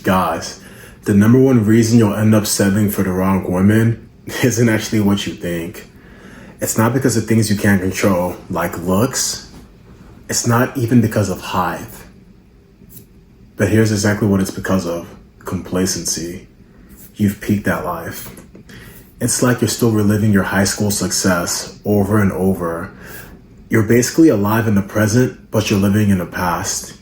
Guys, the number one reason you'll end up settling for the wrong woman isn't actually what you think. It's not because of things you can't control, like looks. It's not even because of height. But here's exactly what it's because of: complacency. You've peaked at life. It's like you're still reliving your high school success over and over. You're basically alive in the present, but you're living in the past.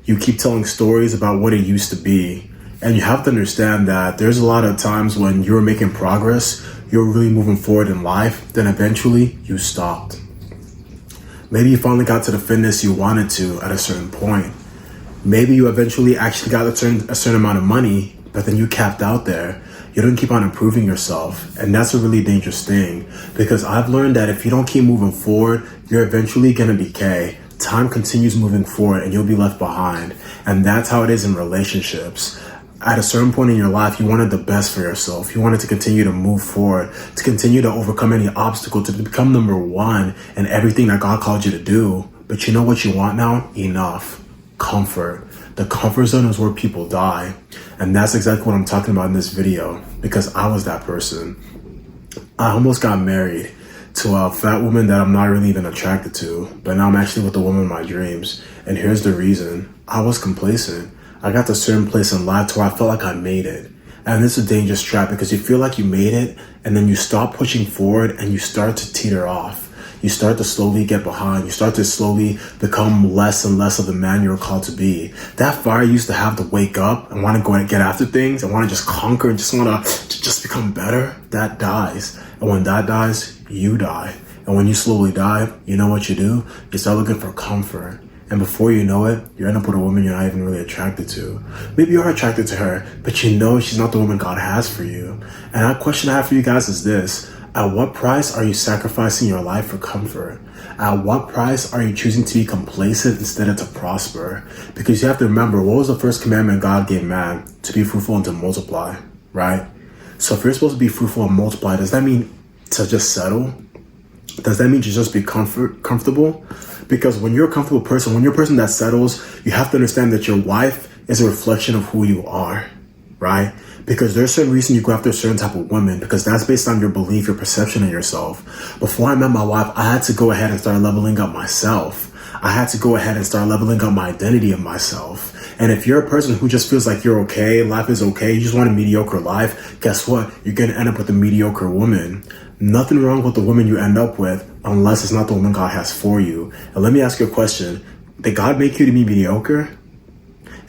You keep telling stories about what it used to be. And you have to understand that there's a lot of times when you're making progress, you're really moving forward in life, then eventually you stopped. Maybe you finally got to the fitness you wanted to at a certain point. Maybe you eventually actually got a certain amount of money, but then you capped out there. You don't keep on improving yourself. And that's a really dangerous thing, because I've learned that if you don't keep moving forward, you're eventually going to decay. Time continues moving forward and you'll be left behind. And that's how it is in relationships. At a certain point in your life, you wanted the best for yourself. You wanted to continue to move forward, to continue to overcome any obstacle, to become number one in everything that God called you to do. But you know what you want now? Enough. Comfort. The comfort zone is where people die. And that's exactly what I'm talking about in this video, because I was that person. I almost got married to a fat woman that I'm not really even attracted to, but now I'm actually with the woman of my dreams. And here's the reason: I was complacent. I got to a certain place in life to where I felt like I made it. And this is a dangerous trap, because you feel like you made it and then you stop pushing forward and you start to teeter off. You start to slowly get behind. You start to slowly become less and less of the man you're called to be. That fire you used to have to wake up and want to go and get after things and want to just conquer and just want to just become better, that dies. And when that dies, you die. And when you slowly die, you know what you do? You start looking for comfort. And before you know it, you end up with a woman you're not even really attracted to. Maybe you are attracted to her, but you know she's not the woman God has for you. And that question I have for you guys is this: at what price are you sacrificing your life for comfort? At what price are you choosing to be complacent instead of to prosper? Because you have to remember, what was the first commandment God gave man? To be fruitful and to multiply, right? So if you're supposed to be fruitful and multiply, does that mean to just settle? Does that mean to just be comfortable? Because when you're a comfortable person, when you're a person that settles, you have to understand that your wife is a reflection of who you are, right? Because there's a certain reason you go after a certain type of woman, because that's based on your belief, your perception of yourself. Before I met my wife, I had to go ahead and start leveling up myself. I had to go ahead and start leveling up my identity of myself. And if you're a person who just feels like you're okay, life is okay, you just want a mediocre life, guess what? You're going to end up with a mediocre woman. Nothing wrong with the woman you end up with, unless it's not the woman God has for you. And let me ask you a question. Did God make you to be mediocre?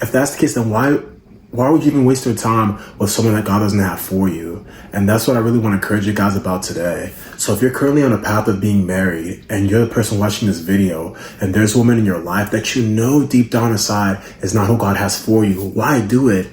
If that's the case, then why would you even waste your time with someone that God doesn't have for you? And that's what I really want to encourage you guys about today. So if you're currently on a path of being married and you're the person watching this video and there's a woman in your life that you know deep down inside is not who God has for you, why do it?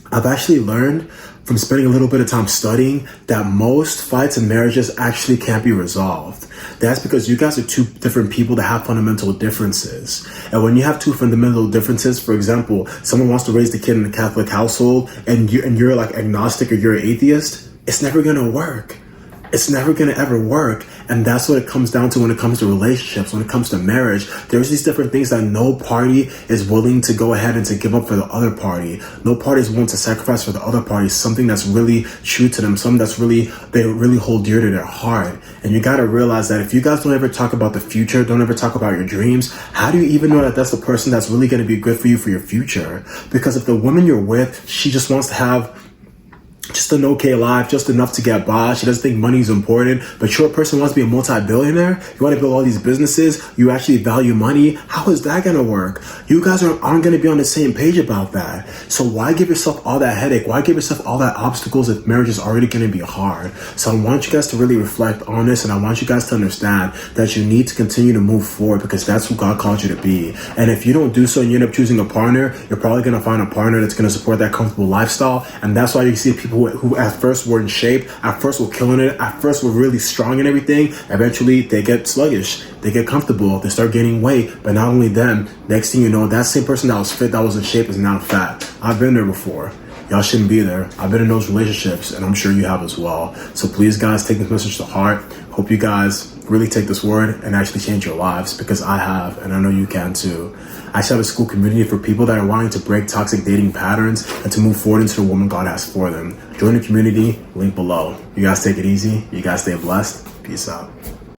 I've actually learned from spending a little bit of time studying that most fights and marriages actually can't be resolved. That's because you guys are two different people that have fundamental differences. And when you have two fundamental differences, for example, someone wants to raise the kid in a Catholic household and you're like agnostic or you're an atheist, it's never gonna work. It's never gonna ever work. And that's what it comes down to when it comes to relationships, when it comes to marriage. There's these different things that no party is willing to go ahead and to give up for the other party. No party is willing to sacrifice for the other party something that's really true to them, something that's they really hold dear to their heart. And you gotta realize that if you guys don't ever talk about the future, don't ever talk about your dreams, how do you even know that that's the person that's really gonna be good for you for your future? Because if the woman you're with, she just wants to have just an okay life, just enough to get by. She doesn't think money is important, but your person wants to be a multi-billionaire. You want to build all these businesses. You actually value money. How is that going to work? You guys aren't going to be on the same page about that. So why give yourself all that headache? Why give yourself all that obstacles if marriage is already going to be hard? So I want you guys to really reflect on this, and I want you guys to understand that you need to continue to move forward, because that's who God called you to be. And if you don't do so and you end up choosing a partner, you're probably going to find a partner that's going to support that comfortable lifestyle. And that's why you see people who at first were in shape, at first were killing it, at first were really strong and everything, eventually they get sluggish, they get comfortable, they start gaining weight. But not only them, next thing you know, that same person that was fit, that was in shape, is now fat. I've been there before. Y'all shouldn't be there. I've been in those relationships, and I'm sure you have as well. So please, guys, take this message to heart. Hope you guys really take this word and actually change your lives, because I have, and I know you can too. I actually have a school community for people that are wanting to break toxic dating patterns and to move forward into the woman God has for them. Join the community, link below. You guys take it easy. You guys stay blessed. Peace out.